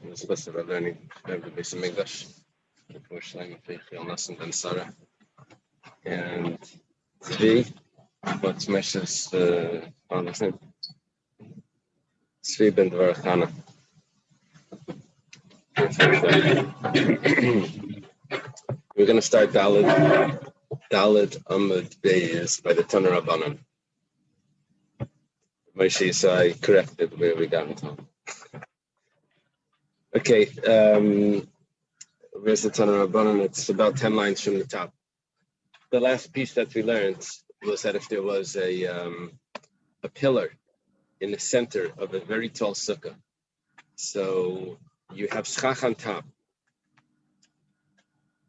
We're supposed to be learning the basic English before Shleim Yilnas and Ben Sarah. And Tzvi, what's Mesh's father's name? Tzvi ben Dvar Chana. We're going to start Daled Amud Beis by the Tanur Rabbanan. Moshe Yisai corrected where we got into. Okay, where's the Tanur Rabbanan? It's about 10 lines from the top. The last piece that we learned was that if there was a pillar in the center of a very tall sukkah, so you have schach on top,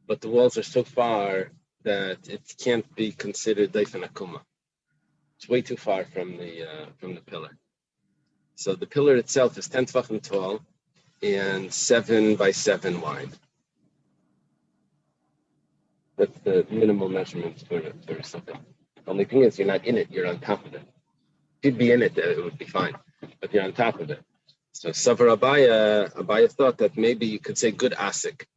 but the walls are so far that it can't be considered daifan akuma. It's way too far from the pillar. So the pillar itself is 10 tvachim tall and 7 by 7 wide. That's the minimal measurement for sukkah. The only thing is you're not in it, you're on top of it. If you'd be in it, it would be fine, but you're on top of it. So Savar Abaya thought that maybe you could say good asik.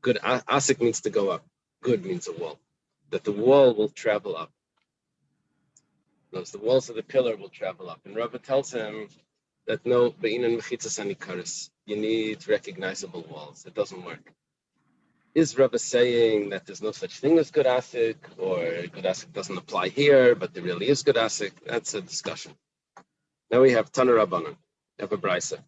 Good asik means to go up. Good means a wall. That the wall will travel up. Those the walls of the pillar will travel up. And Rava tells him that no, be'inan mechitzas anikaris. You need recognizable walls. It doesn't work. Is Rava saying that there's no such thing as good asik, or good asik doesn't apply here, but there really is good asik? That's a discussion. Now we have Tanur Rabbanan. We have a brisa.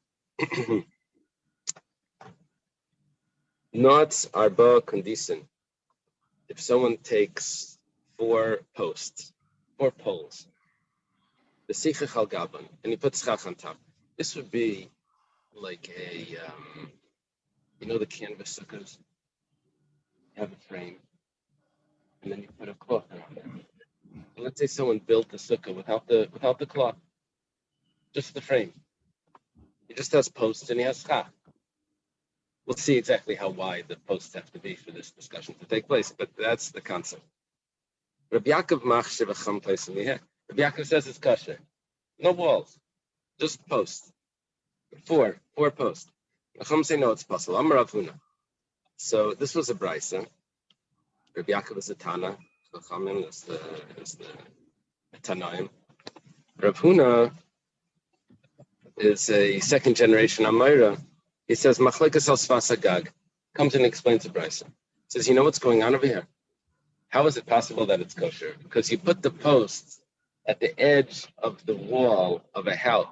Not arba condition. If someone takes 4 poles, the sichach al gaban, and he puts schach on top, this would be like a, the canvas sukkahs. You have a frame, and then you put a cloth around it. And let's say someone built the sukkah without the cloth, just the frame. He just has posts and he has schach. We'll see exactly how wide the posts have to be for this discussion to take place, but that's the concept. Rabbi Yaakov machshev acham place in the head. Rabbi Yaakov says it's kosher. No walls, just posts. 4 posts. Acham say no, it's possible. Amar Rav Huna. So this was a brisa. Rabbi Yaakov is a Tana. Chachamim is the Tanaim. Rav Huna is a second generation Amayra. He says, Machlekas al Sfas Hagag, comes and explains the brisa. Says, you know what's going on over here? How is it possible that it's kosher? Because you put the posts at the edge of the wall of a house.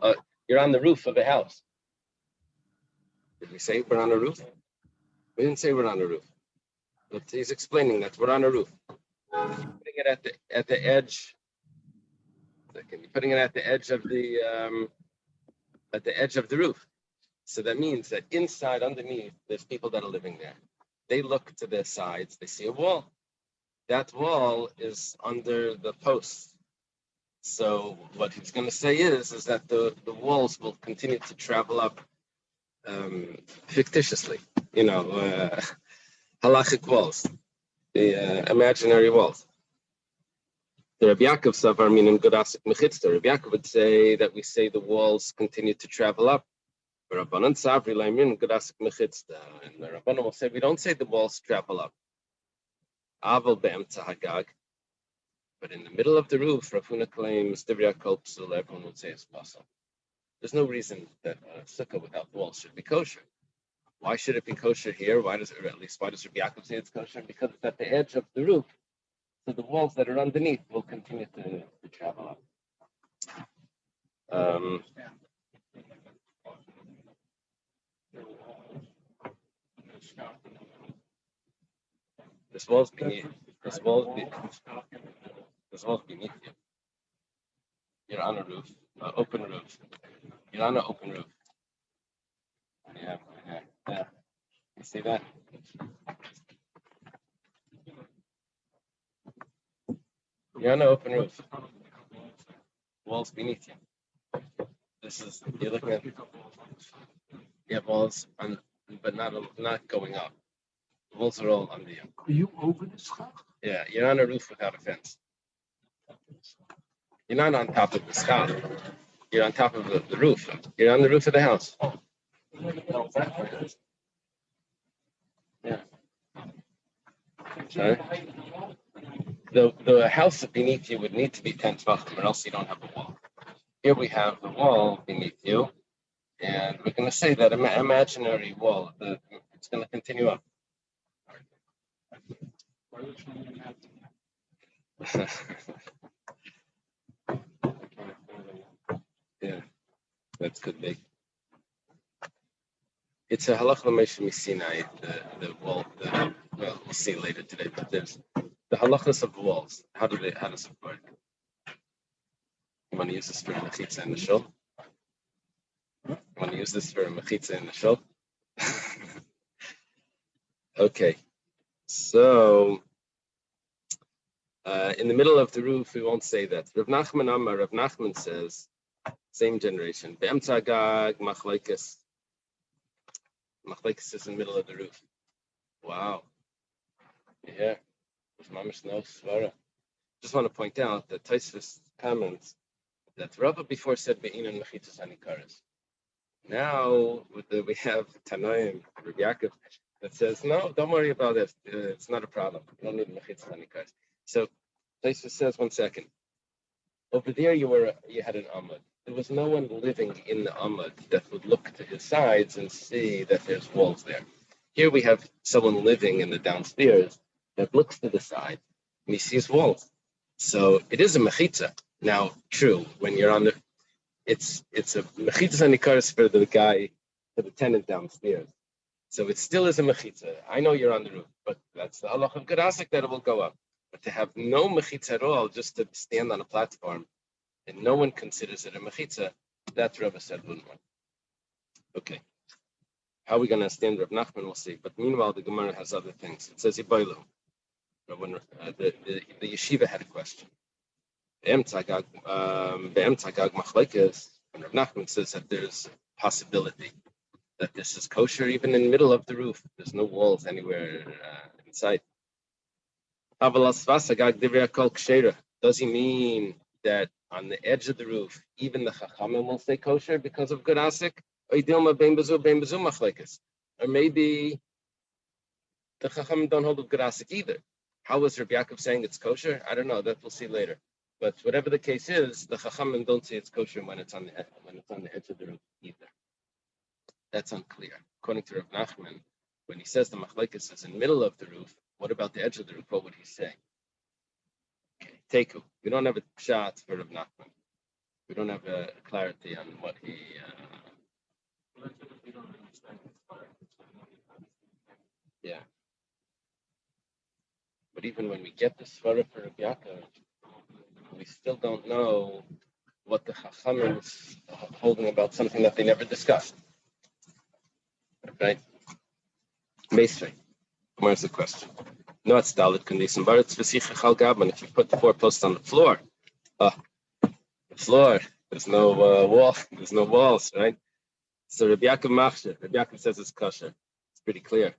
You're on the roof of a house. Did we say we're on a roof? We didn't say we're on a roof. But he's explaining that we're on a roof. Putting it at the edge. You're putting it at the edge of the roof. So that means that inside, underneath, there's people that are living there. They look to their sides, they see a wall. That wall is under the posts. So what he's going to say is that the walls will continue to travel up fictitiously, halachic walls, the imaginary walls. The Rabbi Yaakov Savar meaning Godasik Mechitzta. Rabbi Yaakov would say that we say the walls continue to travel up. And the Rabbanan will say we don't say the walls travel up. Aval be'emtza hagag. But in the middle of the roof, Rav Huna claims everyone would say it's possible. There's no reason that a sukkah without walls should be kosher. Why should it be kosher here? Why does Rabbi Yaakov say it's kosher? Because it's at the edge of the roof. So the walls that are underneath will continue to travel up. This wall's beneath you. You're on a roof, open roof. You're on an open roof. Yeah. You see that? You're on an open roof. Walls beneath you. You're looking at. You have walls, but not going up. The walls are all under you. Are you over the schach? Yeah, you're on a roof without a fence. You're not on top of the schach. You're on top of the roof. You're on the roof of the house. Yeah. Sorry? The house beneath you would need to be 10 tvachim, or else you don't have a wall. Here we have the wall beneath you, and we're going to say that imaginary wall, it's going to continue up. Yeah, that's good. It's a halacha l'meishim Sinai, the wall. Well, we'll see later today, but there's the halachas of walls. How does it work? You want to use this for mechitza in the shul? You want to use this for mechitza in the shul? Okay, so in the middle of the roof, we won't say that. Rav Nachman says, same generation. Be'emtza gag machlekes. Machlekes is in the middle of the roof. Wow. Yeah. There's mamish no svara. Just want to point out that Tosfos comments that Rava before said be'inan mechitzas hanikaras. Now we have Tanoim, Rabbi Yaakov, that says, no, don't worry about it. It's not a problem. You don't need mechitzas hanikaras. So Tosfos says, 1 second. Over there, you had an amud. There was no one living in the amud that would look to his sides and see that there's walls there. Here we have someone living in the downstairs that looks to the side and he sees walls. So it is a mechitza. Now, true, when you're on the, it's a mechitza hanikaras for the guy, for the tenant downstairs. So it still is a mechitza. I know you're on the roof, but that's the halach of Gerasik that it will go up. But to have no mechitza at all, just to stand on a platform, and no one considers it a mechitza, that Rebbe said wouldn't work. Okay. How are we going to stand Reb Nachman? We'll see. But meanwhile, the Gemara has other things. It says Ibaylu. The yeshiva had a question. Be'emtzagag machlekes. And Reb Nachman says that there's a possibility that this is kosher even in the middle of the roof. There's no walls anywhere inside. Does he mean that on the edge of the roof, even the chachamim will say kosher because of good asik? Or maybe the chachamim don't hold of good asik either. How was Rabbi Yaakov saying it's kosher? I don't know. That we'll see later. But whatever the case is, the chachamim don't say it's kosher when it's on the edge of the roof either. That's unclear. According to Rav Nachman, when he says the machlekes is in the middle of the roof, what about the edge of the roof? What would he say? Okay, Teku. We don't have a shot for Rav Nachman. We don't have a clarity on what he. Yeah. But even when we get the svara for Rav Yaakov, we still don't know what the Chachamim is holding about something that they never discussed. Right? Meisrei. Where's the question? No, it's Dalit Kandisam Bar. It's Vesicha Chal Gaban. If you put the 4 posts on the floor, there's no wall, there's no walls, right? So Rabbi Yaakov Machshir, Rabbi Yaakov says it's kosher. It's pretty clear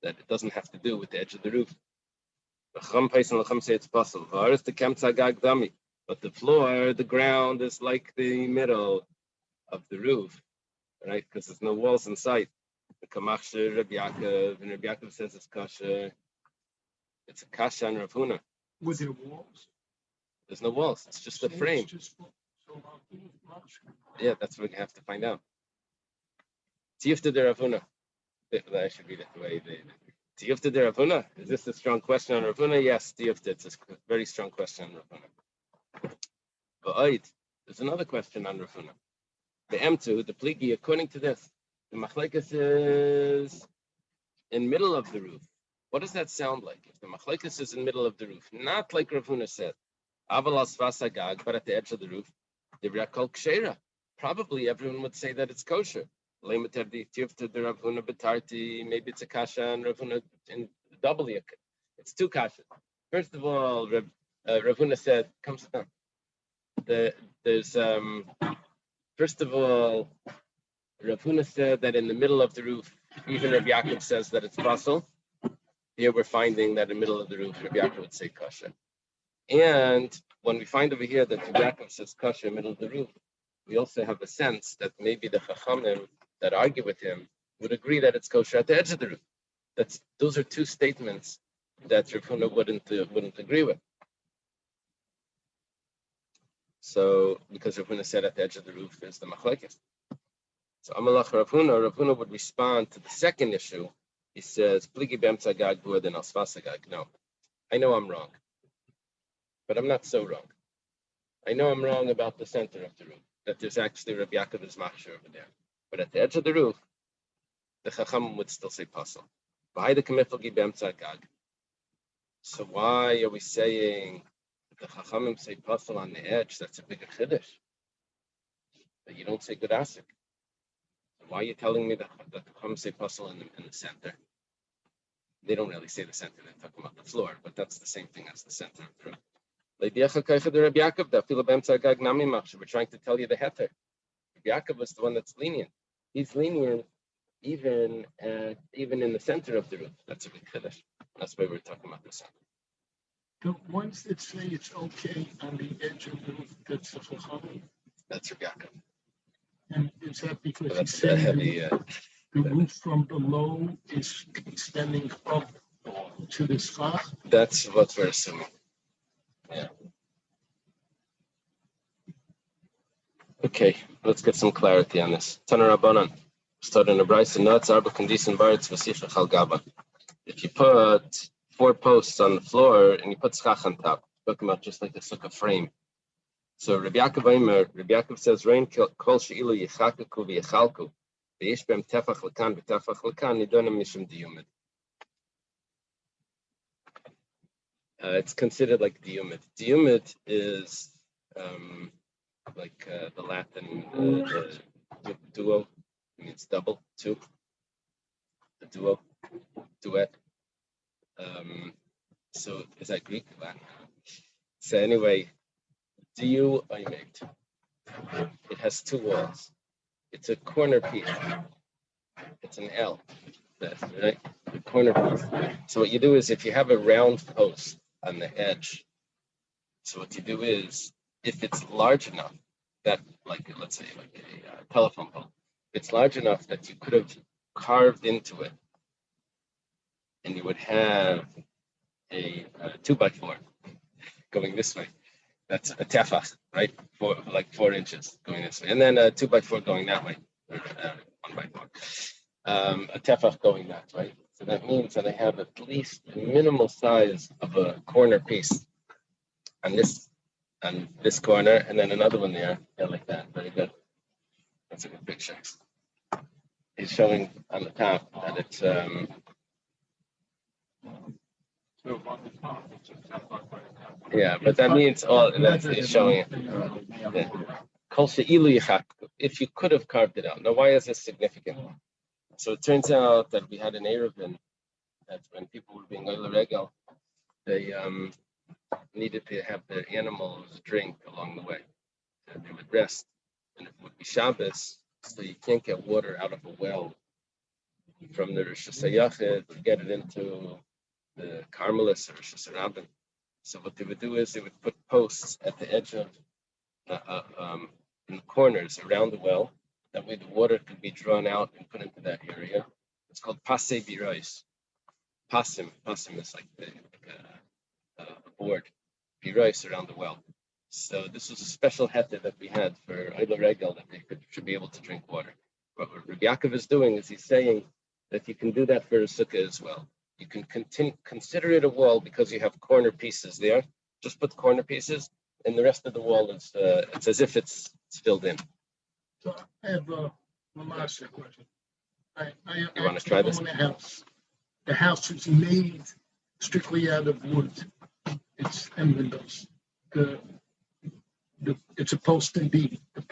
that it doesn't have to do with the edge of the roof. The Chacham Pais and Lacham say it's possible. Is the Kemtzagag Dami, but the floor, the ground is like the middle of the roof, right? Because there's no walls in sight. The Kamachshir, Rabbi Yaakov, and Rabbi Yaakov says it's kosher. It's a kasha and Rav Huna. Was there walls? There's no walls. It's just a frame. Yeah, that's what we have to find out. Tiyufta de Rav Huna. I should read it the way they. Tiyufta de Rav Huna. Is this a strong question on Rav Huna? Yes, Tiyufta. It's a very strong question on Rav Huna. But there's another question on Rav Huna. The M2, the pligi, according to this, the machlekes is in middle of the roof. What does that sound like? If the machlekes is in middle of the roof, not like Rav Huna said, avalas vasagag, but at the edge of the roof, the riakol kshera. Probably everyone would say that it's kosher. Maybe it's a kasha and Rav Huna in double. It's 2 kashas. First of all, Rav Huna said, "Come sit down." First of all, Rav Huna said that in the middle of the roof, even Rav Yaakov says that it's possible. Here we're finding that in the middle of the roof, Rav Yaakov would say kasha. And when we find over here that Rav Yaakov says kasha in the middle of the roof, we also have a sense that maybe the Chachamim that argue with him would agree that it's kosher at the edge of the roof. Those are two statements that Rav Huna wouldn't agree with. So because Rav Huna said at the edge of the roof is the machlekes. So Amalach Rav Huna would respond to the second issue. He says, Pligi b'emtza gag b'ua den al sfasa gag. No, I know I'm wrong, but I'm not so wrong. I know I'm wrong about the center of the roof, that there's actually Rabbi Yaakov's machshir over there. But at the edge of the roof, the Chachamim would still say pasal. So why are we saying that the Chachamim say pasal on the edge? That's a bigger chiddush. That you don't say good asik. Why are you telling me that the Chachamim say pasal in the center? They don't really say the center, they're talking about the floor, but that's the same thing as the center of the roof. We're trying to tell you the heter. Yaakov was the one that's lenient. He's lenient even in the center of the roof. That's a big chiddush. That's why we're talking about the center. The ones that say it's okay on the edge of the roof, that's the Chachamim. That's Rabbi Yaakov. And is that because That's he's saying heavy. the roof from below is extending up to the schach? That's what we're assuming. Yeah. Okay, let's get some clarity on this. Tana Rabbanan, start in a brayso nuts, arba kandisen baritz v'sicha chal gaba. If you put 4 posts on the floor and you put schach on top, talking about just like a sukkah frame. So Rabbi Yaakov says, "Rein kol she'ilu yichakaku v'yichalku, v'yesh b'em tefach lekan nidonim mishum diyumid." It's considered like diyumid. Diyumid is like the Latin the duo, means double, two. The duo, duet. So is that Greek? Latin? So anyway, it has 2 walls. It's a corner piece. It's an L, right? The corner piece. So what you do is if you have a round post on the edge, so what you do is if it's large enough that, like, let's say like a telephone pole, if it's large enough that you could have carved into it and you would have a 2x4 going this way. That's a tefach, right? For like 4 inches going this way, and then a 2x4 going that way, or 1x4. A tefach going that way. So that means that I have at least a minimal size of a corner piece on this corner, and then another one there, like that. Very good. That's a good picture. He's showing on the top that it's yeah, but that means all that's he's showing it. If you could have carved it out. Now, why is this significant? So it turns out that we had an Erevin that when people were being oil regal, they needed to have their animals drink along the way. And they would rest. And it would be Shabbos, so you can't get water out of a well from the Rosh Hashanah to get it into the Carmelis or Rosh Hashanah. So what they would do is they would put posts at the edge of in the corners around the well. That way the water could be drawn out and put into that area. It's called pasei birois. Pasim is like a board. Birois around the well. So this was a special heter that we had for Oila Regel, that they should be able to drink water. What Rabbi Yaakov is doing is he's saying that you can do that for a sukkah as well. You can consider it a wall because you have corner pieces there. Just put corner pieces, and the rest of the wall is it's as if it's filled in. So I have a last question. You want to try this? The house is made strictly out of wood. It's and windows. It's a post and beam. The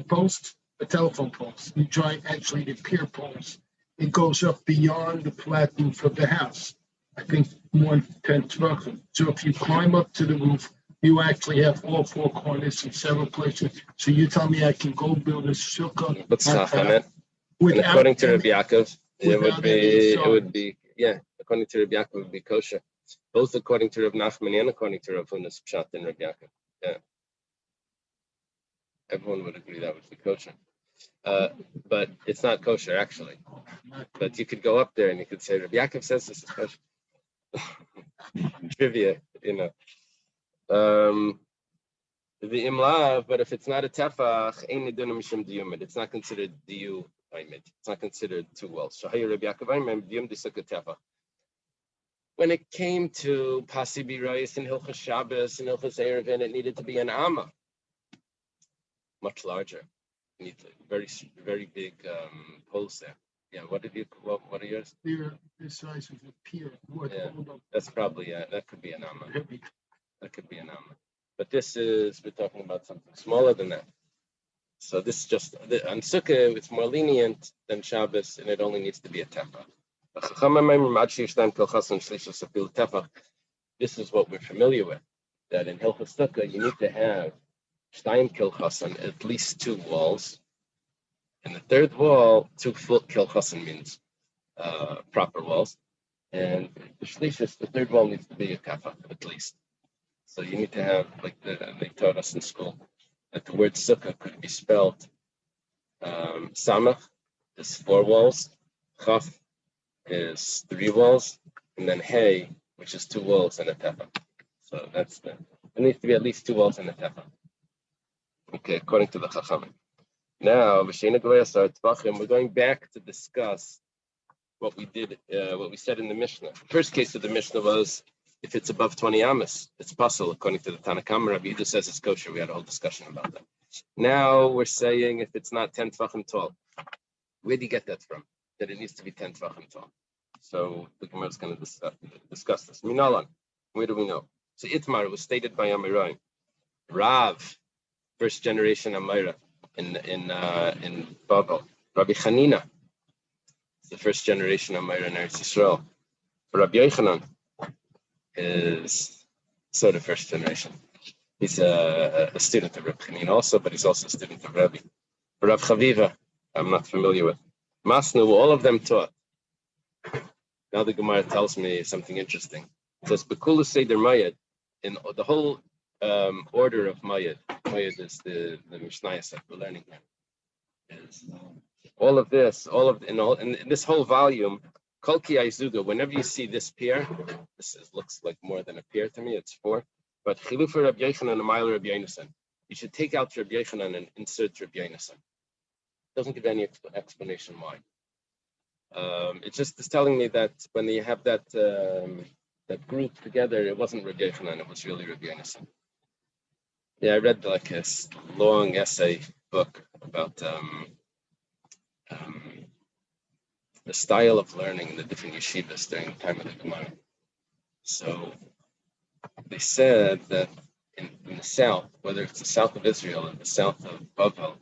post, a telephone post. You try actually the pier post. It goes up beyond the flat roof of the house. I think 1/10 roughly. So if you climb up to the roof, you actually have all 4 corners in several places. So you tell me I can go build a sukkah. But and according to Rabbi Yaakov, it would be according to Rabbi Yaakov, it would be kosher. Both according to Rabbi Nachman and according to Rav Huna's pshat and Rabbi Yaakov. Yeah. Everyone would agree that would be kosher. But it's not kosher actually. But you could go up there and you could say, Rabbi Yaakov says this is kosher. Trivia, The imlav, but if it's not a tefach, it's not considered diu. It's not considered 2 wells. When it came to Pasibi Reis and Hilchas Shabbos and Hilchas Erevin, it needed to be an amma, much larger. You need very, very big poles there. Yeah, what are yours? They're the size of a pier. Yeah, that's probably, that could be an amma. That could be an amma. But we're talking about something smaller than that. So this is just, on Sukkah, it's more lenient than Shabbos, and it only needs to be a tefach. This is what we're familiar with, that in Hilchas Sukkah, you need to have Stein Kilchasan, at least 2 walls. And the third wall, 2 full Kilchasan means proper walls. And the Shlishis, the third wall needs to be a tefach, at least. So you need to have, like they taught us in school, that the word sukkah could be spelled samach is 4 walls, chaf is 3 walls, and then hey, which is 2 walls and a tefach. So there needs to be at least 2 walls and a tefach. Okay, according to the Chachamim. Now, we're going back to discuss what we said in the Mishnah. The first case of the Mishnah was if it's above 20 amas, it's possible according to the Tanakh. Rabbi Yehuda says it's kosher. We had a whole discussion about that. Now we're saying if it's not 10 tefachim tall, where do you get that from? That it needs to be 10 tefachim tall. So the Gemara is going to discuss this. Minalan, where do we know? So Itmar was stated by Amirai. Rav, first generation Amira in Babel. Rabbi Chanina, the first generation Amira in Eretz Yisrael. Rabbi Yochanan is the first generation. He's a student of Rabbi Chanina also, but he's also a student of Rabbi. Rav Chaviva, I'm not familiar with. Masnu, all of them taught. Now the Gemara tells me something interesting. It says, Bekulu Seder Mayed, in the whole order of Mayed. Mayed is the Mishnayos that we're learning here. Is all of this, in this whole volume, Kolki Aizuga, whenever you see this pair, looks like more than a pair to me, it's 4. But Chilufa Rabbi Yochanan and Mile Rabbi Yonasan. You should take out Rabbi Yochanan and insert Rabbi Yonasan. Doesn't give any explanation why. It's telling me that when you have that group together, it wasn't Rabbi Yochanan, it was really Rabbi Yonasan. Yeah, I read like a long essay book about the style of learning in the different yeshivas during the time of the Gemara. So they said that in the south, whether it's the south of Israel or the south of Babel,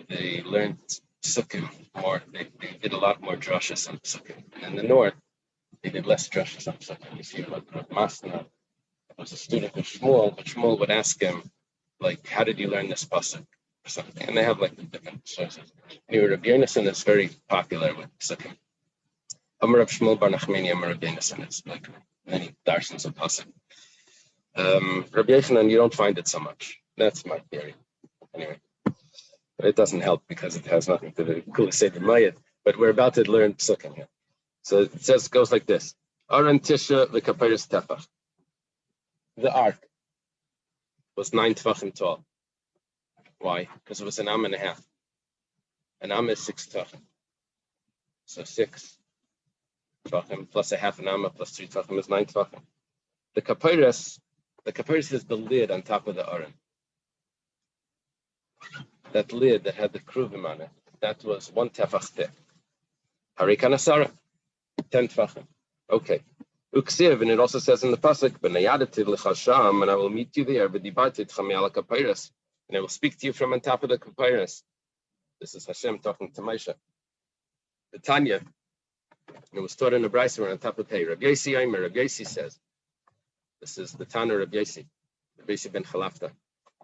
they learned Sukkim more. They did a lot more drashas on Sukkim. And in the north, they did less drashas on Sukkim. You see, like Masna was a student of Shmuel, but Shmuel would ask him, like, how did you learn this pasuk or something? And they have like the different sources. Anyway, Rabbi Yonasan is very popular with Sukkim. Amar Rav Shmuel Bar Nachmani, Amar Rabbi Yonasan is like many darshans of pasuk. Rabbi Yochanan, you don't find it so much. That's my theory. Anyway, but it doesn't help because it has nothing to do with Kula Seder Mayed. But we're about to learn Sukkim here. So it goes like this: Aron Tisha v'Kaperes Tefach. The ark was 9 tefachim tall. Why? Because it was an am and a half. An am is 6 tefachim. So 6 tefachim plus a half an amma plus 3 tefachim is 9 tefachim. The kapiris is the lid on top of the aron. That lid that had the kruvim on it, that was 1 tefach thick. Harikan asara, 10 tefachim. Okay. Uksiv, and it also says in the pasuk, "V'nayadativ l'chasham," and I will meet you there. V'dibatit chamiala kapiris, and I will speak to you from on top of the kapiris. This is Hashem talking to Moshe. The Tanya, it was taught in the Brisa on top of Pei. Rabbi Yosi Aimer, Rabbi Yosi says, this is the Tana Rabbi Yosi, Rabbi Yosi ben Chalafta,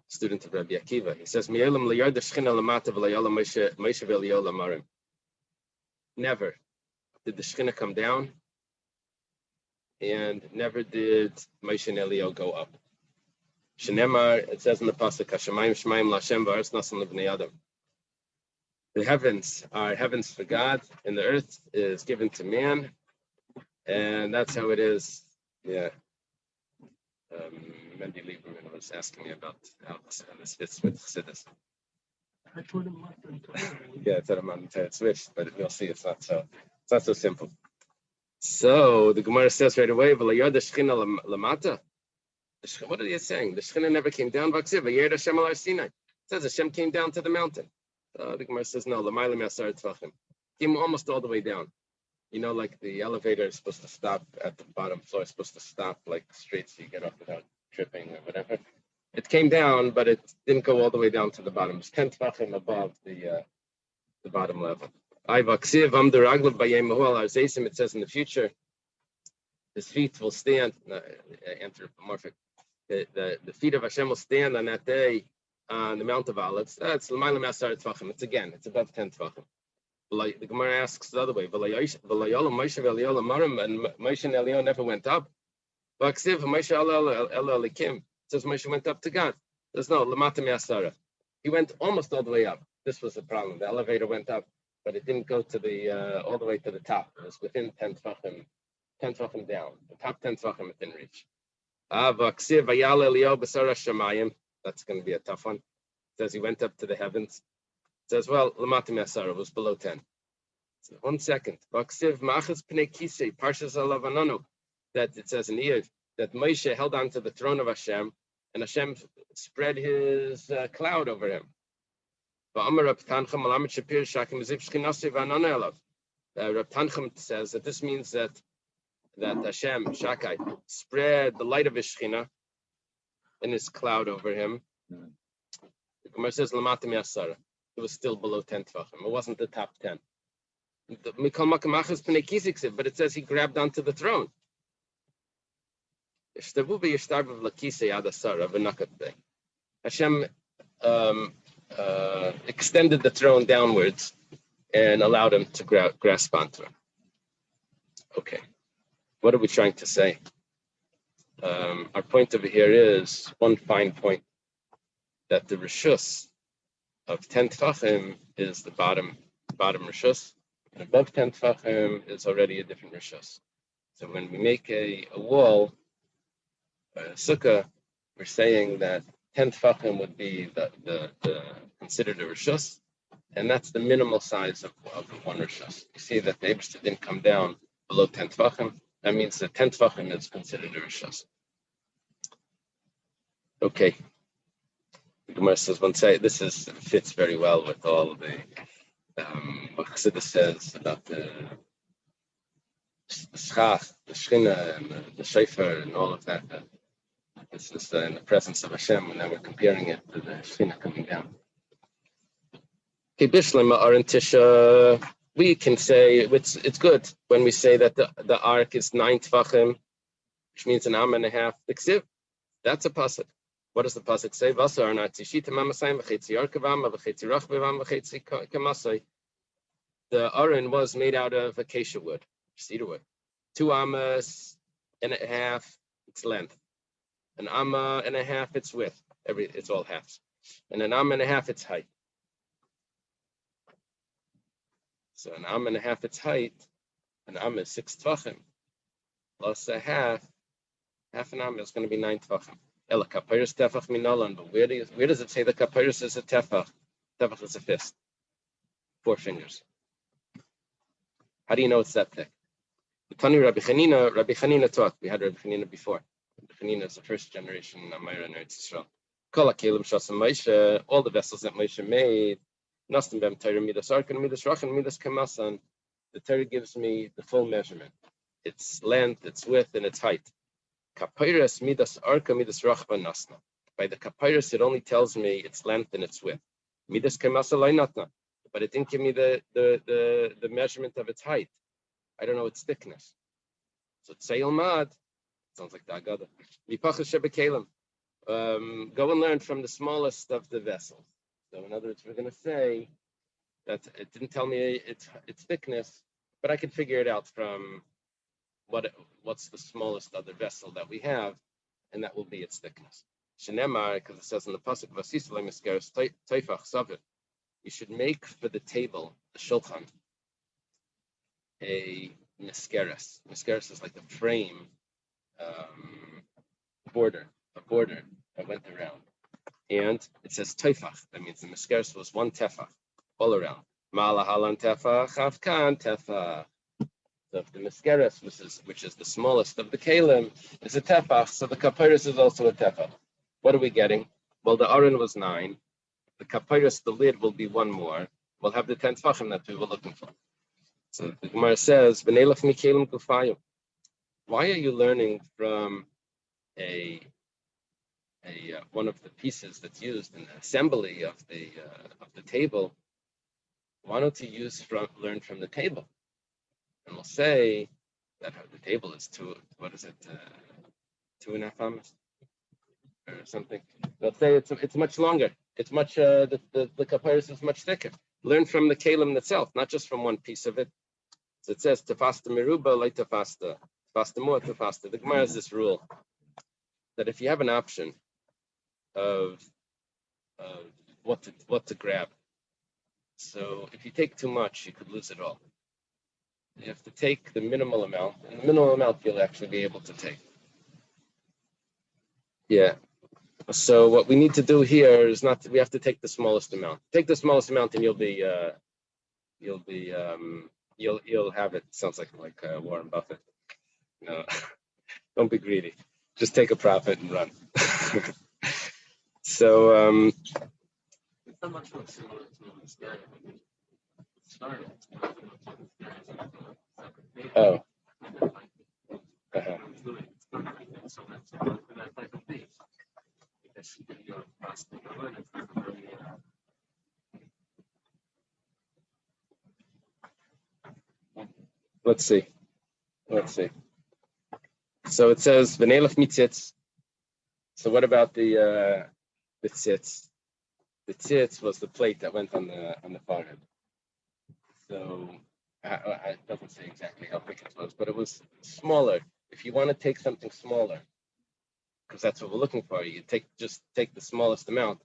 student of Rabbi Akiva. He says, "Mi'elam liyard shchina lamata v'layala Moshe v'Eliyahu lamarim." Never did the Shechina come down, and never did Moshe and Eliyahu go up. Shenemar, it says in the pasuk, "Hashemayim shemaim laHashem v'aretz nasan lebnei adam." The heavens are heavens for God, and the earth is given to man, and that's how it is. Yeah. Mendy Lieberman was asking me about how this fits with Chassidus. I told him not to tell him. Yeah, it's at a mountain switch, but we'll see. It's not so simple. So the Gemara says right away, "V'layad Shechina lamata." What are you saying? The Shechina never came down. V'yerd Hashem al Sinai. It says Hashem came down to the mountain. The Gemara says no. L'mayla me'asar tvachim. Came almost all the way down. You know, like the elevator is supposed to stop at the bottom floor. It's supposed to stop like straight so you get up without tripping or whatever. It came down, but it didn't go all the way down to the bottom. It's 10 tvachim above the bottom level. It says in the future, his feet will stand, anthropomorphic. The feet of Hashem will stand on that day on the Mount of Olives. That's l'mayla me'asar tvachim. It's above 10 tvachim. The Gemara asks the other way. And Moshe and Eliyahu never went up. It says Moshe went up to God. There's no lamata me'asara. He went almost all the way up. This was the problem. The elevator went up, but it didn't go to the all the way to the top. It was within 10 tvachim down. The top 10 tvachim it didn't reach. That's going to be a tough one. It says he went up to the heavens. It says, well, lamata me'asara was below 10. So 1 second. That it says in Iyov that Moshe held on to the throne of Hashem, and Hashem spread his cloud over him. Rab Tanchum says that this means that Hashem, Shakai, spread the light of his Shekhinah and his cloud over him. The Gemara says, Lamata me'asara. It was still below 10 tvachim. It wasn't the top 10. But it says he grabbed onto the throne. Hashem extended the throne downwards and allowed him to grasp onto it. Okay, what are we trying to say? Our point over here is one fine point, that the rishus of 10 tefachim is the bottom rishus, and above 10 tefachim is already a different rishus. So when we make a wall, a sukkah, we're saying that 10 tefachim would be the considered a rishus, and that's the minimal size of one rishus. You see that the Eibster didn't come down below 10 tefachim. That means that 10 tefachim is considered a rishus. Okay. The Gemara says, this fits very well with all the what Chassidus says about the schach, the shechina, and the shofar, and all of that. This is in the presence of Hashem, and then we're comparing it to the shechina coming down. Okay, Bishlema Aron Tisha, we can say it's good when we say that the ark is 9 tefachim, which means an am and a half. The ksiv, that's a pasuk. What does the pasuk say? The aron was made out of acacia wood, cedar wood. 2 amas and a half its length, an amma and a half its width. It's all halves, and an amma and a half its height. So an amma and a half its height, an amma is 6 tefachim plus a half an amma is going to be 9 tefachim. Ela kapayus tefach minalan, but where does it say the kapayus is a tefach? Tefach is a fist, 4 fingers. How do you know it's that thick? Tani Rabbi Chanina taught. We had Rabbi Chanina before. Rabbi Chanina is the first generation Amayra in Eretz Yisrael. Kol hakelim shasam Moshe, all the vessels that Moshe made, nastim bem Torah midas arkan, midas rachan, midas kamasan. The Torah gives me the full measurement, its length, its width, and its height. Kapayras midas arka midas rachba nasna. By the kapayras, it only tells me its length and its width. Midas kamasa lainatna, but it didn't give me the measurement of its height. I don't know its thickness. So tseil mad sounds like the Agada. Mipachas shebekalim. Go and learn from the smallest of the vessels. So in other words, we're going to say that it didn't tell me its thickness, but I can figure it out from what's the smallest other vessel that we have, and that will be its thickness. Shenemar, because it says in the pasuk, "Vasisle miskeres teifach savit." you should make for the table, the shulchan, a miskeres. Miskeres is like a frame border, a border that went around. And it says tefach. That means the miskeres was one tefach all around. Malahalan tefach, havkan tefach. So if the miskeres, which is the smallest of the kalim, is a tefach, so the kapiris is also a tefach. What are we getting? Well, the aron was 9. The kapiris, the lid, will be 1 more. We'll have the 10 tefachim that we were looking for. So the Gemara says, "V'neilach mikelim gufayim." Why are you learning from a one of the pieces that's used in the assembly of the table? Why don't you learn from the table? And we'll say that the table is 2.5 amas or something. They'll say it's much longer. It's much the kapiris is much thicker. Learn from the kalim itself, not just from one piece of it. So it says tefasta meruba like tefasta more tefasta. The Gemara has this rule that if you have an option of what to grab, so if you take too much, you could lose it all. You have to take the minimal amount, and the minimal amount you'll actually be able to take. Yeah. So what we need to do here is we have to take the smallest amount. Take the smallest amount, and you'll have it. Sounds like Warren Buffett. No, don't be greedy. Just take a profit and run. So it's not much more similar to oh. Uh-huh. Let's see. So it says v'neilach mitzitz. So what about the tzitz? The tzitz was the plate that went on the forehead. So it doesn't say exactly how big it was, but it was smaller. If you want to take something smaller, because that's what we're looking for, you just take the smallest amount.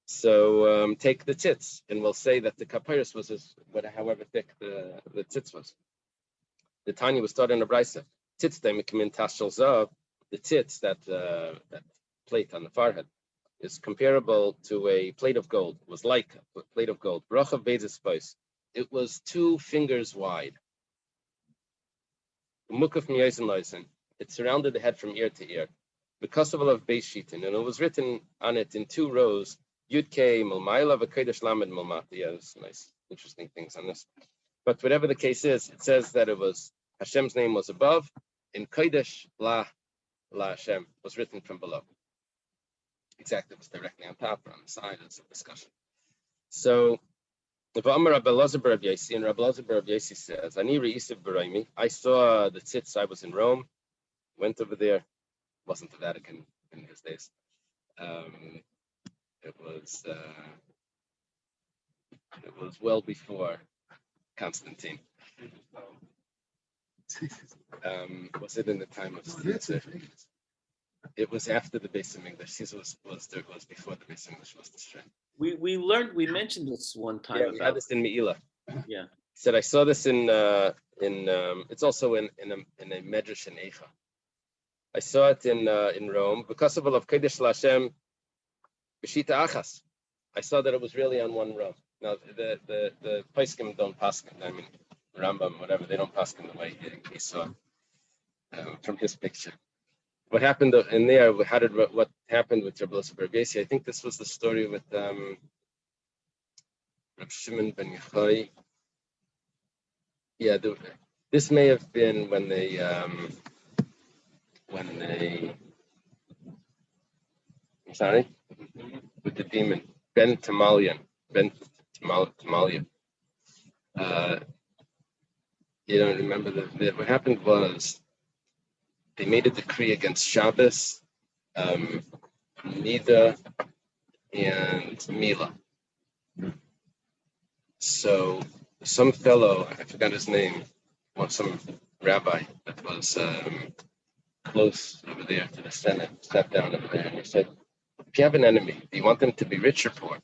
So take the tzitz, and we'll say that the kapiris was however thick the tzitz was. The Tanya was taught in a brisa. Tzitz demikim tashel zav. The tzitz, that plate on the forehead, is comparable to a plate of gold. It was like a plate of gold. Bracha bezes spice. It was 2 fingers wide. Mukaf miyaisen loisen. It surrounded the head from ear to ear. Because of beis shitin, and it was written on it in 2 rows. Yud K Milmaila v'Kodesh Lamed Milmata. Yeah, there's nice, interesting things on this. But whatever the case is, it says that it was Hashem's name was above, and Kodesh La Hashem was written from below. Exactly, it was directly on top or on the side. It's a discussion. So, and Rabbi Elazar bar Yossi says, "Ani re'isiv b'Roimi." I saw the tzitz. I was in Rome. Went over there. Wasn't the Vatican in his days. It was well before Constantine. Was it in the time of Caesar? It was after the Beis Hamikdash. Caesar was before the Beis Hamikdash was destroyed. We mentioned this one time. Yeah, we had this in Meila. Yeah. Said I saw this in it's also in a medrash in Eicha. I saw it in Rome because of Kodesh Lashem B'shita Achas. I saw that it was really on one row. Now the Paiskim don't paskin. I mean Rambam, whatever, they don't paskin the way he saw from his picture. What happened in there? What happened with Rabbi Elazar bar Yossi? I think this was the story with Reb Shimon ben Yochai. Yeah, this may have been when they I'm sorry, with the demon Ben Tamalian. You don't remember what happened was they made a decree against Shabbos, Nida, and Mila. So some fellow, I forgot his name, some rabbi that was close over there to the Senate, sat down over there and he said, "If you have an enemy, do you want them to be rich or poor?"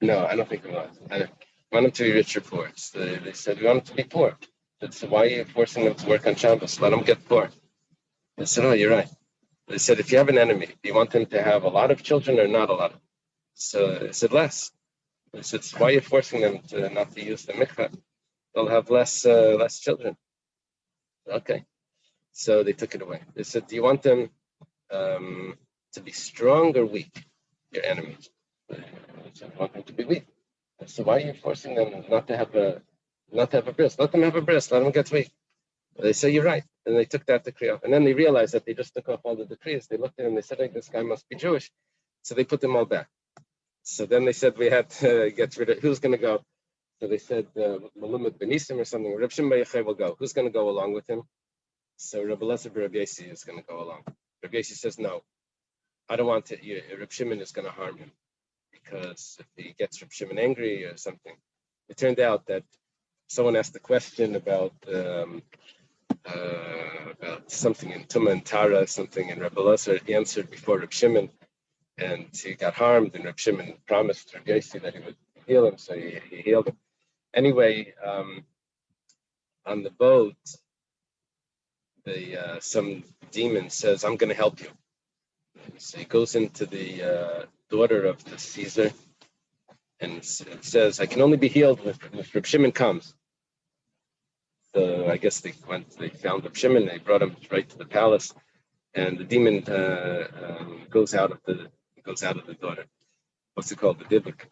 No, I don't think it was. I want them to be rich or poor. So they said, we want them to be poor. So why are you forcing them to work on Shabbos? Let them get poor. I said, oh, you're right. They said, if you have an enemy, do you want them to have a lot of children or not a lot? So I said, less. I said, so why are you forcing them to not to use the mikveh? They'll have less children. Okay. So they took it away. They said, do you want them to be strong or weak, your enemies? I said, I want them to be weak. So why are you forcing them not to have a bris? Let them have a bris. Let them get weak. They say you're right, and they took that decree off. And then they realized that they just took off all the decrees. They looked at him and they said, hey, this guy must be Jewish. So they put them all back. So then they said we had to get rid of who's going to go. So they said Malumet Benisim or something. Reb Shimon Bar Yochai will go. Who's going to go along with him? So Reb Elazar Reb Yossi is going to go along. Reb Yossi says no. I don't want to. Reb Shimon is going to harm him because if he gets Reb Shimon angry or something. It turned out that someone asked a question about something in Tuma and Tara, something, and Reb Elazar answered before Reb Shimon, and he got harmed, and Reb Shimon promised Reb Yossi that he would heal him, so he healed him. Anyway, on the boat, some demon says, I'm going to help you. So he goes into the daughter of the Caesar, and it says, I can only be healed if Reb Shimon comes. So I guess they found Reb Shimon, they brought him right to the palace, and the demon goes out of the daughter. What's it called? The dibuk,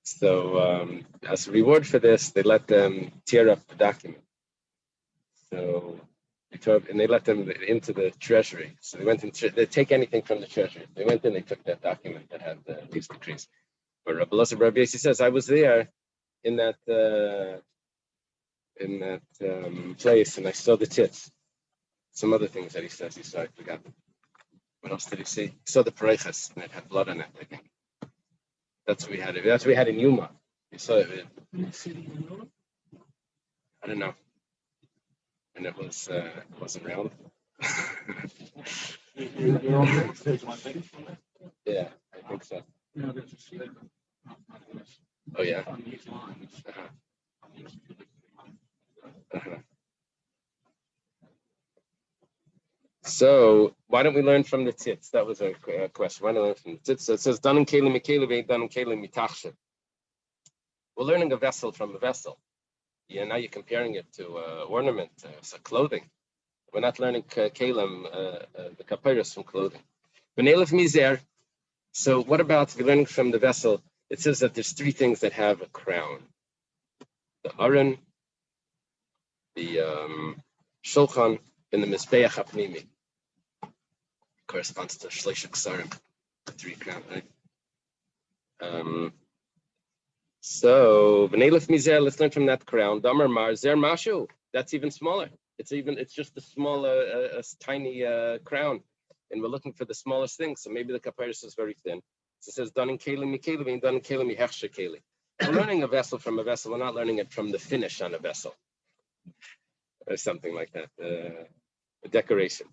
So as a reward for this, they let them tear up the document. So they let them into the treasury. So they went in. They take anything from the treasury. They went in. They took that document that had these decrees. But Rabbi Elazar Rabbi Yossi says, I was there in that place, and I saw the tits. Some other things that he says. He saw. I forgot. What else did he see? He saw the pareches, and it had blood on it. I think that's what we had. That's what we had in Yuma. You saw it. I don't know. And it wasn't round. Yeah, I think so. Oh yeah. Uh-huh. So why don't we learn from the tits? That was a question. Why don't we learn from the tits? So it says Danim Kelim Mikelev, Danim Kelim Mitachshe. We're learning a vessel from a vessel. Yeah, now you're comparing it to ornament, so clothing. We're not learning Kelim, the kapiros from clothing. Benelef Mizer. So what about we're learning from the vessel? It says that there's three things that have a crown: the aron, the shulchan, and the mizbeach hapnimi. Corresponds to shleisha ksarim, the three crowns, right? So v'neilef mizer, let's learn from that crown. Damar mar zer mashu. That's even smaller. It's just a small, a tiny crown, and we're looking for the smallest thing. So maybe the kapiros is very thin. So it says danin kelim mikeli and danin kelim mihechshe keli. We're learning a vessel from a vessel. We're not learning it from the finish on a vessel, or something like that. A decoration.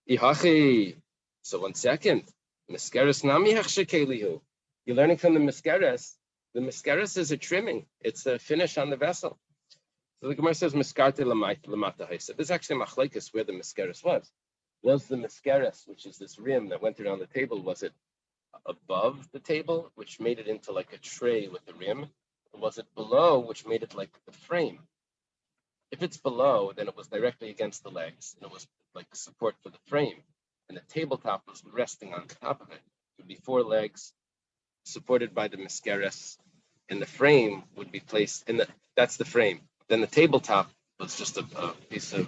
Ihachi. So 1 second. Miskeres nami hechshe kelihu. You're learning from the miskeres. The miskeres is a trimming. It's a finish on the vessel. So the Gemara says miskarte lamata haisa. This is actually machlekes where the miskeres was. Was the miskeres, which is this rim that went around the table, was it above the table, which made it into like a tray with the rim? Or was it below, which made it like the frame? If it's below, then it was directly against the legs, and it was like support for the frame. And the tabletop was resting on top of it. It would be 4 legs supported by the miskeres, and the frame would be placed in that's the frame. Then the tabletop was just a piece of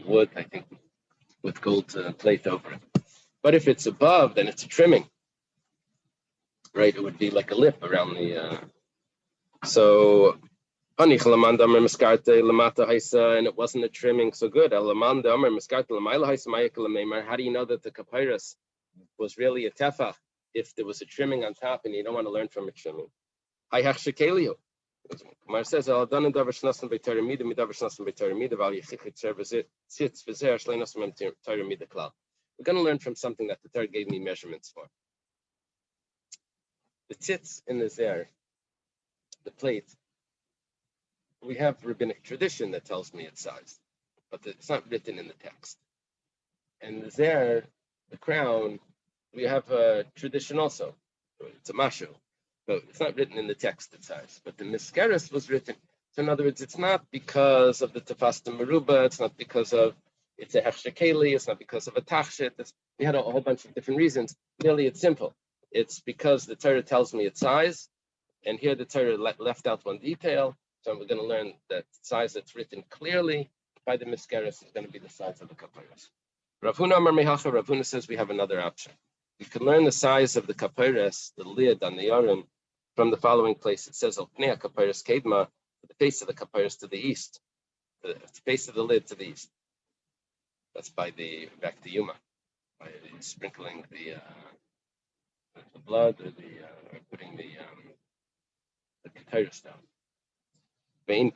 wood, I think, with gold plate over it. But if it's above, then it's a trimming, right? It would be like a lip around the. So, and it wasn't a trimming. So good. How do you know that the kapiros was really a tefach if there was a trimming on top and you don't want to learn from a trimming? Mar says, we're going to learn from something that the Torah gave me measurements for. The tzitz in the zer, the plate, we have rabbinic tradition that tells me its size, but it's not written in the text. And the zer, the crown, we have a tradition also. It's a mashu, but it's not written in the text its size. But the miskeres was written. So in other words, it's not because of the tefasta meruba, it's not because of it's a hechshekeli, it's not because of a tachshit. We had a whole bunch of different reasons. Really, it's simple. It's because the Torah tells me its size, and here the Torah left out one detail. So we're going to learn that size that's written clearly by the miskeres is going to be the size of the kapiras. Rav Huna Amar Mehacha, Rav Huna says we have another option. You can learn the size of the kapiras, the lid on the yarim, from the following place. It says, Al Pnei kapiras kedma, the face of the kapiras to the east, the face of the lid to the east. That's by the back to Yuma, by sprinkling the blood or putting the kapiras down. When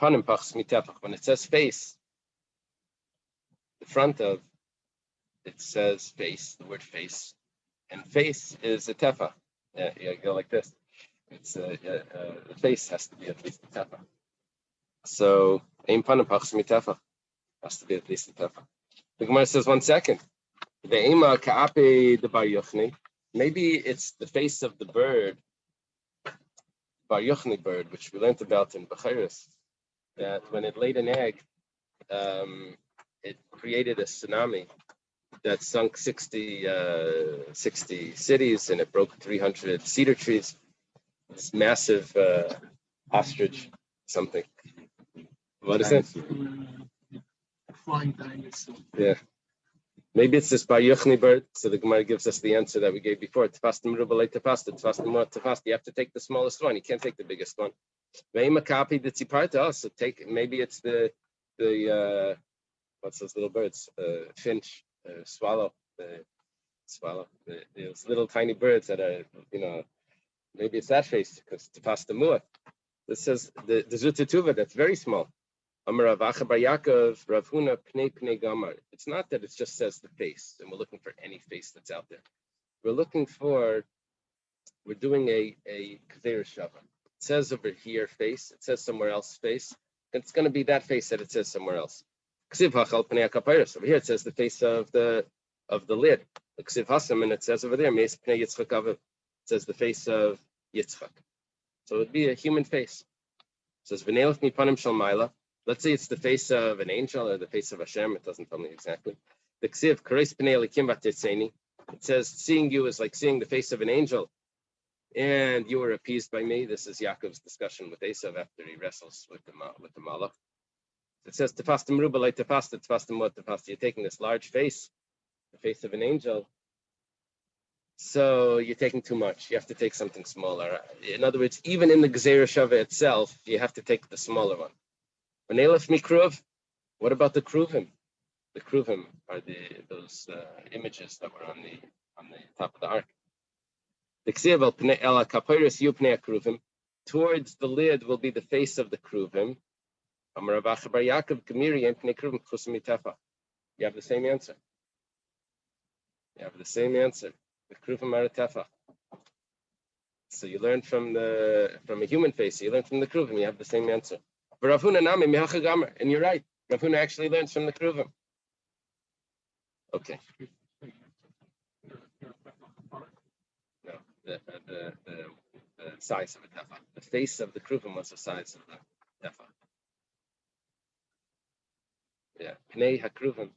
it says face, the front of it says face, the word face, and face is a tefa. You go like this. It's the face has to be at least a tefa. So ein panim pachs mitefa has to be at least a tefa. The Gemara says 1 second. Ve'ema ka'ape de bar yochni. Maybe it's the face of the bird, bar yochni bird, which we learned about in Bechiris, that when it laid an egg, it created a tsunami that sunk 60 cities, and it broke 300 cedar trees. This massive ostrich, something. What is it? Flying dinosaur. Yeah. Maybe it's this bar yochni bird. So the Gemara gives us the answer that we gave before. Tefasta meruba like tefasta, tefasta more tefasta. You have to take the smallest one. You can't take the biggest one. So take, maybe it's the what's those little birds? Finch, swallow, those little tiny birds that are, maybe it's that face because tefasta muat. This says the zutetuva that's very small. Amar Rav Acha bar Yaakov, Rav Huna pnei pnei gamar. It's not that it just says the face, and we're looking for any face that's out there. We're doing a kavera shava. It says over here face, it says somewhere else face. It's going to be that face that it says somewhere else. Over here it says the face of the lid. And it says over there, it says the face of Yitzchak. So it would be a human face. It says, let's say it's the face of an angel or the face of Hashem. It doesn't tell me exactly. It says, seeing you is like seeing the face of an angel. And you were appeased by me. This is Yaakov's discussion with Esav after he wrestles with the Malach. It says, tefasta meruba like tefasta, tefasta more tefasta. You're taking this large face, the face of an angel. So you're taking too much. You have to take something smaller. In other words, even in the Gezerah Shava itself, you have to take the smaller one. What about the kruvim? The kruvim are those images that were on the top of the ark. Towards the lid will be the face of the kruvim. You have the same answer. The kruvim are a tefa. So you learn from a human face. You learn from the kruvim. You have the same answer. But Rav Huna nami mehacha gamer, and you're right. Rav Huna actually learns from the kruvim. Okay. No, the size of a tefa. The face of the kruvim was the size of the tefa. Yeah, pnei hakruvim,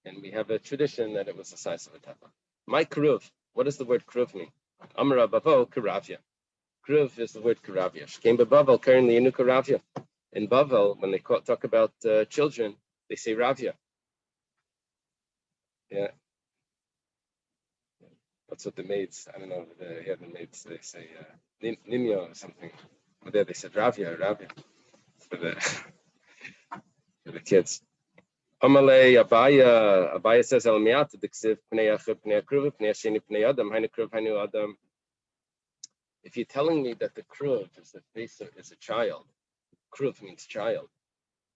and we have a tradition that it was the size of a tefa. My kruv. What does the word kruv mean? Amra bavo karavya. Kruv is the word karavya. Shkein bebavel currently inu karavya. In Bavel, when they talk about children, they say ravya. Yeah. That's what the maids, I don't know, the maids, they say nimyo or something. But there they said ravya for the kids. Amalei Abaya says El Miat Dixiv Pnei Achib Pnei Akruv Pnei Sheni Pnei Adam Hainu Kruv Hainu Adam. If you're telling me that the kruv is the face is a child, kruv means child.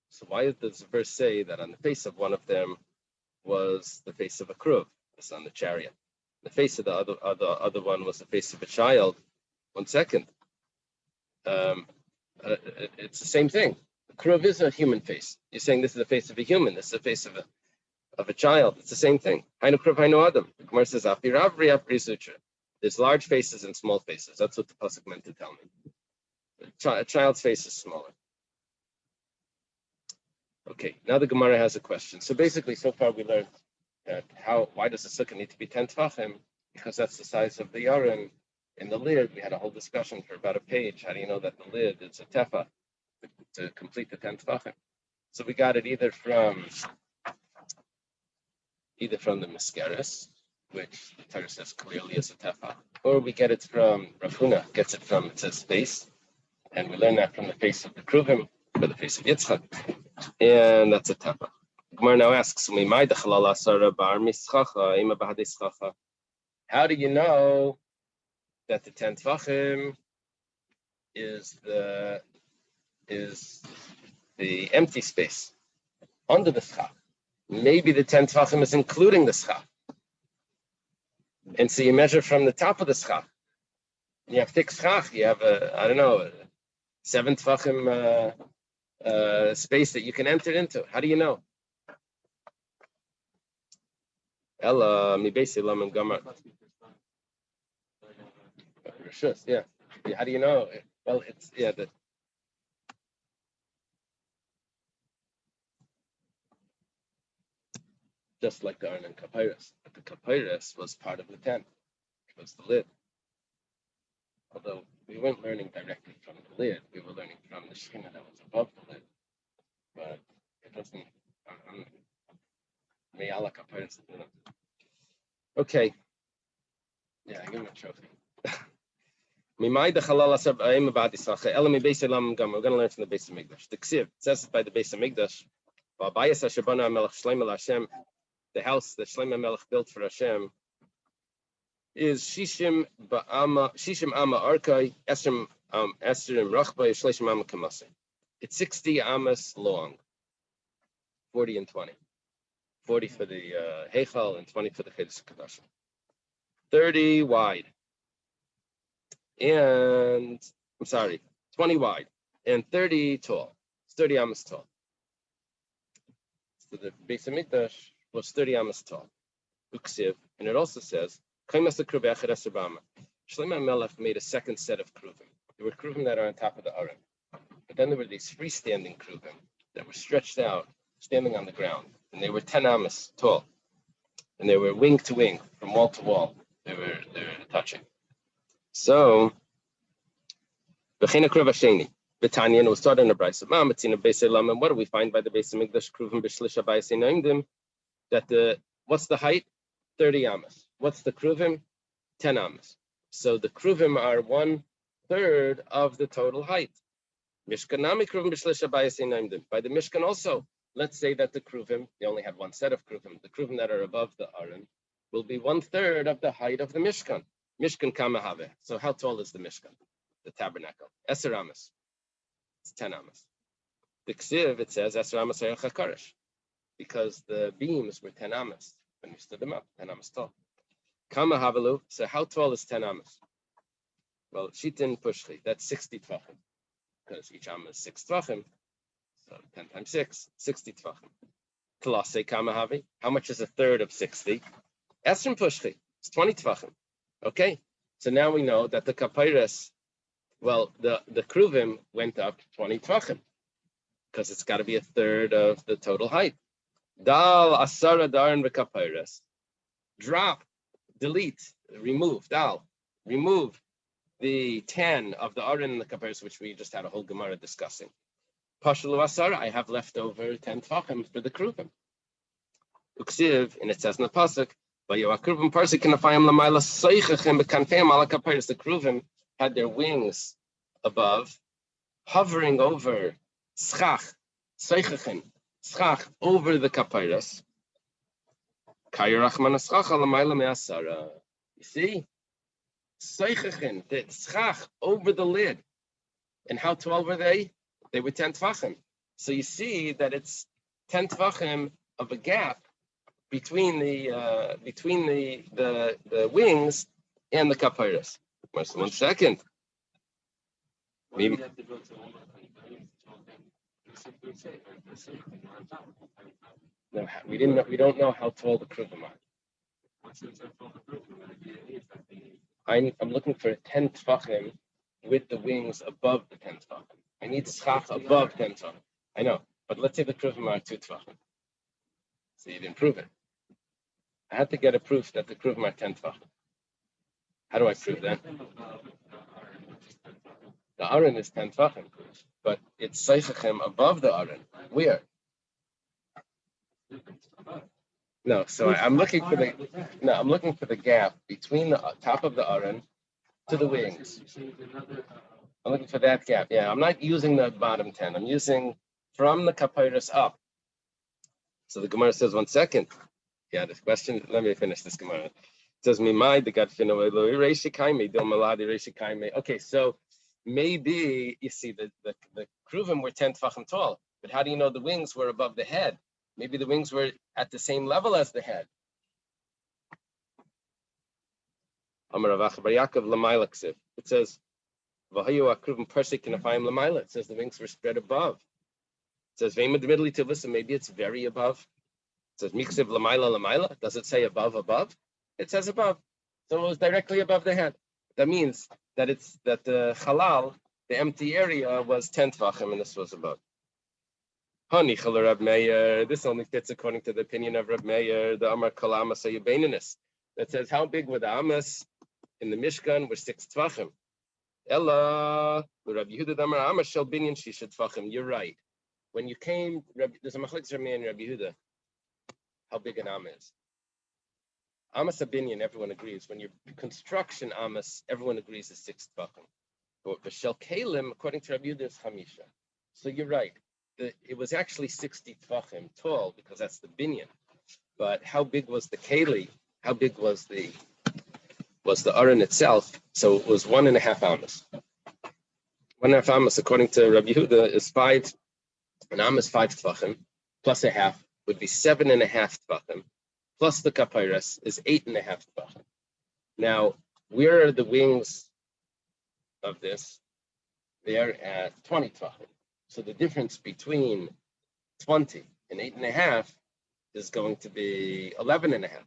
So why does the verse say that on the face of one of them was the face of a kruv? It's on the chariot. The face of the other one was the face of a child. 1 second. It's the same thing. The kruv is a human face. You're saying this is the face of a human. This is the face of a child. It's the same thing. Hainu kruv, hainu adam. The Gemara says, Afi Ravri, Afi Sutra. There's large faces and small faces. That's what the pasuk meant to tell me. A child's face is smaller. Okay, now the Gemara has a question. So basically, so far we learned that why does the sukkah need to be 10 tefachim? Because that's the size of the yaron. In the lid, we had a whole discussion for about a page. How do you know that the lid is a tefa to complete the 10 tefachim? So we got it either from the Meskeres, which the Torah says clearly is a tefa, or we get it from Rav Huna, gets it from, it says face, and we learn that from the face of the Kruvim, or the face of Yitzchak, and that's a tefa. Gemara now asks, how do you know that the 10 tefachim is the empty space under the schach? Maybe the 10 tefachim is including the schach. And so you measure from the top of the schach. You have thick schach, you have a 7 tefachim space that you can enter into. How do you know? Ella, mi beisi lam and gamar. Yeah. How do you know? Well, it's just like the Aron and Kapyrus. But the Kapyrus was part of the tent. It was the lid. Although we weren't learning directly from the lid, we were learning from the Shekhinah that was above the lid. But it doesn't. Meyala Kapyrus. Okay. Yeah, I give him a trophy. We're going to learn from the base of Mikdash. The Ksiv says by the base of Mikdash, the house that Shlomo Melech built for Hashem is Shishim Ama Arkai, Esrim Rachbai, Shleshim Ama Kamase. It's 60 amas long, 40 and 20. 40 for the Heichal and 20 for the Chedes HaKadoshim. 30 wide. And 20 wide and 30 tall. It's 30 amas tall. So the Beis Hamikdash was 30 amas tall. Uksiv, and it also says, Shlomo Melech made a second set of kruvim. There were kruvim that are on top of the Aron, but then there were these freestanding kruvim that were stretched out, standing on the ground, and they were 10 amas tall, and they were wing to wing, from wall to wall. They were touching. So, V'chein HaKruv Hasheni, B'tanya, and it was started in a brayso. What do we find by the base of Mikdash Kruvim B'shlish Abayis Einaimdim? That what's the height? 30 amas. What's the Kruvim? 10 amas. So the Kruvim are 1/3 of the total height. Mishkanami Kruvim B'shlish Abayis Einaimdim. By the Mishkan also, let's say that the Kruvim, they only had one set of Kruvim. The Kruvim that are above the Aron will be 1/3 of the height of the Mishkan. Mishkan Kamahave. So how tall is the Mishkan? The tabernacle. Eser amas. It's 10 amas. The Ksiv, it says Eser amas HaKaresh, because the beams were 10 amas when you stood them up, 10 amas tall. Kamahavelu. So how tall is 10 amas? Well, Shitin Pushchi, that's 60 tvachim, because each amma is 6 tvachim. So 10 times 6, 60 tvachim. Klase Kamahavi. How much is 1/3 of 60? Esrim Pushchi. It's 20 tvachim. Okay, so now we know that the Kapyrus, well, the Kruvim went up 20 tvachim, because it's got to be 1/3 of the total height. Dal asara daran v'Kapyrus. Drop, delete, remove, remove the 10 of the Aron and the Kapyrus, which we just had a whole Gemara discussing. Pashalu asara, I have left over 10 tvachim for the Kruvim. Uksiv, and it says in the pasuk, the Kruvim had their wings above, hovering over schach, over the Kapyrus. You see? The schach over the lid. And how tall were they? They were 10 tvachim. So you see that it's 10 tvachim of a gap between the wings and the Kapyrus. 1 second. Maybe. No, we didn't know, we don't know how tall the kruvim are. I'm looking for 10 tfachim with the wings above the 10 tfachim. I need schach above 10 tfachim. I know, but let's say the kruvim are 2 tfachim. So you didn't prove it. I had to get a proof that the kruvim are 10 tfachim. How do I prove that? The aron is 10 tfachim, but it's seichachem above the aron. Where? No, so I'm looking for the gap between the top of the aron to the wings. I'm looking for that gap. Yeah, I'm not using the bottom 10. I'm using from the kapairos up. So the Gemara says, 1 second. Yeah, this question. Let me finish this Gemara. It says, okay, so maybe you see the kruvim were 10 tfachim tall, but how do you know the wings were above the head? Maybe the wings were at the same level as the head. It says, it says the wings were spread above. It says, maybe it's very above. It says, miksiv lamaila lamaila. Does it say above, above? It says above. So it was directly above the head. That means that the halal, the empty area, was 10 tvachim, and this was above. This only fits according to the opinion of Reb Meir, the Amar Kol Amas Hayubeininus. That says, how big were the Amas in the Mishkan? Were 6 tvachim. Ella, Rabbi Yehuda Amar Amas Shel Binyan Shisha tvachim. You're right. When you came, there's a machlekes Reb Meir and Rabbi Yehuda. How big an Am is? Amas Binyan, everyone agrees. When you're construction Amas, everyone agrees is 6 tvachim. But Shel Kalim, according to Rabbi Yehuda, is Hamisha. So you're right. It was actually 60 tvachim tall because that's the binyan. But how big was the keli? How big was the aron itself? So it was 1.5 amas. 1.5 amas, according to Rabbi Yehuda, is 5. An amas 5 tvachim plus a half would be 7.5 tvachim. Plus the kapairas is 8.5 tvachim. Now, where are the wings of this? They're at 20 tvachim. So the difference between 20 and 8.5 is going to be 11.5.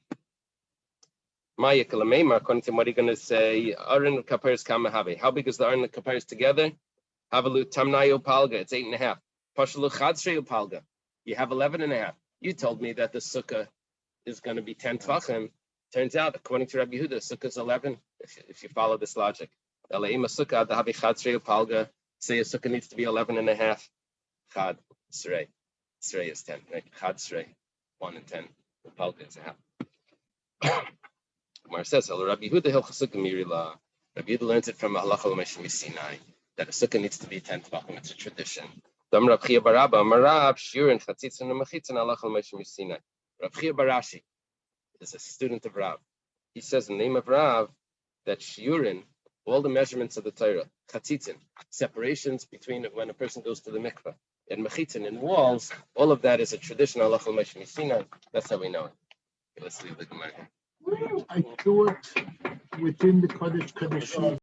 Maya Kalamema, according to what are you going to say? Aron Kapairs Kamahave. How big is the Aron and Kapairs together? Havalu Tamnayo Palga, it's 8.5. Pashalu Chadsreyo Palga, you have 11.5. You told me that the Sukkah is going to be 10 Tvachim. Turns out, according to Rabbi Yehuda, Sukkah is 11, if you follow this logic. Elaima Sukkah, the Havi Chadsreyo Palga. Say a sukkah needs to be 11.5. Chad Srei. Srei is 10, right? Chad Srei, 1 and 10. The palka is a half. Gemara says, Rabbi Yehuda Hilchasukah Mirila. Rabbi Yehuda learns it from Halacha L'Meshim Sinai that a sukkah needs to be 10 tvachim. It's a tradition. Dam Rab Chia Barabba, Marab, Shirin, Chatzitzin, and Mechitzin, Halacha L'Meshim Sinai. Rab Chia Barashi is a student of Rav. He says in the name of Rav that Shirin, all the measurements of the Torah, chatzitzin, separations between when a person goes to the mikveh, and mechitzin in walls, all of that is a traditional halacha l'meshim Sinai. That's how we know it. Okay, let's leave the Gemara. I thought within the Kodesh Kodeshim